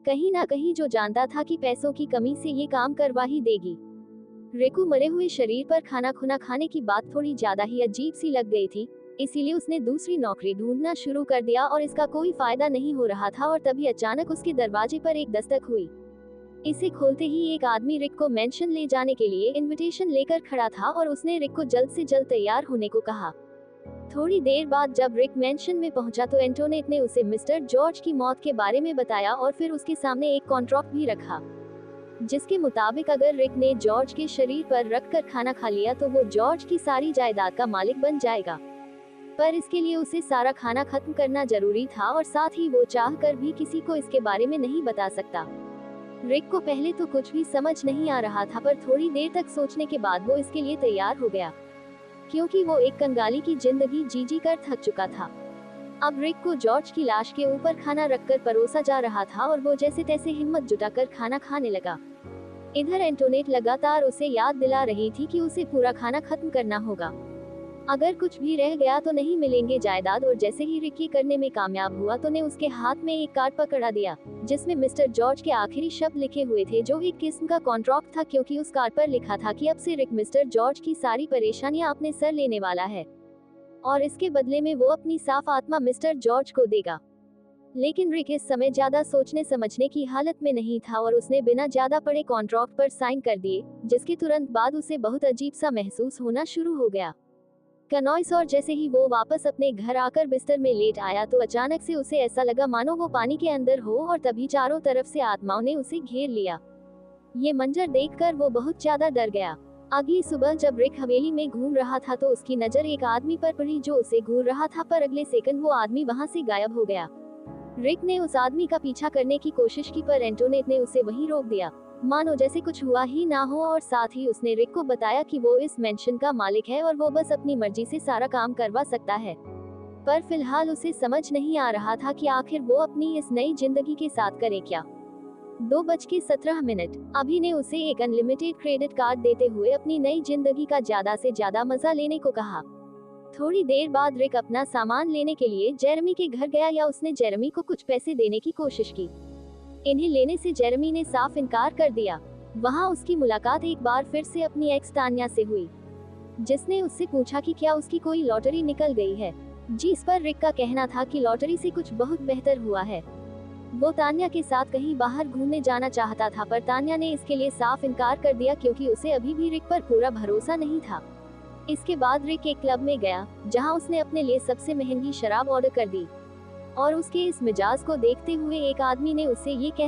कहीं ना कहीं जो जानता था कि पैसों की कमी से ये काम करवा ही देगी। रिक को मरे हुए शरीर पर खाना खुना खाने की बात थोड़ी ज्यादा ही अजीब सी लग गई थी, इसीलिए उसने दूसरी नौकरी ढूंढना शुरू कर दिया और इसका कोई फायदा नहीं हो रहा था। और तभी अचानक उसके दरवाजे पर एक दस्तक हुई। इसे खोलते ही एक आदमी रिक को मेंशन ले जाने के लिए इनविटेशन लेकर खड़ा था और उसने रिक को जल्द से जल्द तैयार होने को कहा। थोड़ी देर बाद जब रिक मेंशन में पहुंचा तो एंटोनेट ने उसे मिस्टर जॉर्ज की मौत के बारे में बताया और फिर उसके सामने एक कॉन्ट्रैक्ट भी रखा, जिसके मुताबिक अगर रिक ने जॉर्ज के शरीर पर रखकर खाना खा लिया तो वो जॉर्ज की सारी जायदाद का मालिक बन जाएगा। पर इसके लिए उसे सारा खाना खत्म करना जरूरी था और साथ ही वो चाहकर भी किसी को इसके बारे में नहीं बता सकता। रिक को पहले तो कुछ भी समझ नहीं आ रहा था, पर थोड़ी देर तक सोचने के बाद वो इसके लिए तैयार हो गया, क्योंकि वो एक कंगाली की जिंदगी जी कर थक चुका था। अब रिक को जॉर्ज की लाश के ऊपर खाना रखकर परोसा जा रहा था और वो जैसे तैसे हिम्मत जुटाकर खाना खाने लगा। इधर एंटोनेट लगातार उसे याद दिला रही थी कि उसे पूरा खाना खत्म करना होगा, अगर कुछ भी रह गया तो नहीं मिलेंगे जायदाद। और जैसे ही रिक ये करने में कामयाब हुआ तो ने उसके हाथ में एक कार्ड पकड़ा दिया, जिसमें मिस्टर जॉर्ज के आखिरी शब्द लिखे हुए थे, जो एक किस्म का कॉन्ट्रैक्ट था, क्योंकि उस कार्ड पर लिखा था कि अब से रिक मिस्टर जॉर्ज की सारी परेशानियां अपने सर लेने वाला है और इसके बदले में वो अपनी साफ आत्मा मिस्टर जॉर्ज को देगा। लेकिन रिक इस समय ज्यादा सोचने समझने की हालत में नहीं था और उसने बिना ज्यादा पढ़े कॉन्ट्रैक्ट पर साइन कर दिए, जिसके तुरंत बाद उसे बहुत अजीब सा महसूस होना शुरू हो गया। कनॉइस और जैसे ही वो वापस अपने घर आकर बिस्तर में लेट आया तो अचानक से उसे ऐसा लगा मानो वो पानी के अंदर हो और तभी चारों तरफ से आत्माओं ने उसे घेर लिया। ये मंजर देखकर वो बहुत ज्यादा डर गया। अगली सुबह जब रिक हवेली में घूम रहा था तो उसकी नजर एक आदमी पर पड़ी जो उसे घूर रहा था, पर अगले सेकंड वो आदमी वहां से गायब हो गया। रिक ने उस आदमी का पीछा करने की कोशिश की, पर एंटोनेट ने उसे वहीं रोक दिया, मानो जैसे कुछ हुआ ही ना हो। और साथ ही उसने रिक को बताया कि वो इस मेंशन का मालिक है और वो बस अपनी मर्जी से सारा काम करवा सकता है। पर फिलहाल उसे समझ नहीं आ रहा था कि आखिर वो अपनी इस नई जिंदगी के साथ करे क्या। 2:17 अभी ने उसे एक अनलिमिटेड क्रेडिट कार्ड देते हुए अपनी नई जिंदगी का ज्यादा से ज्यादा मजा लेने को कहा। थोड़ी देर बाद रिक अपना सामान लेने के लिए जेरेमी के घर गया, या उसने जेरेमी को कुछ पैसे देने की कोशिश की। इन्हें लेने से जेरेमी ने साफ इनकार कर दिया। वहां उसकी मुलाकात एक बार फिर से अपनी एक्स तान्या से हुई, जिसने उससे पूछा कि क्या उसकी कोई लॉटरी निकल गई है, जिस पर रिक का कहना था कि लॉटरी से कुछ बहुत बेहतर हुआ है। वो तान्या के साथ कहीं बाहर घूमने जाना चाहता था, पर तान्या ने इसके लिए साफ इनकार कर दिया, क्योंकि उसे अभी भी रिक पर पूरा भरोसा नहीं था। इसके बाद रिक एक क्लब में गया, जहां उसने अपने लिए सबसे महंगी शराब ऑर्डर कर दी और उसके इस मिजाज को देखते हुए एक आदमी ने उससे ये कह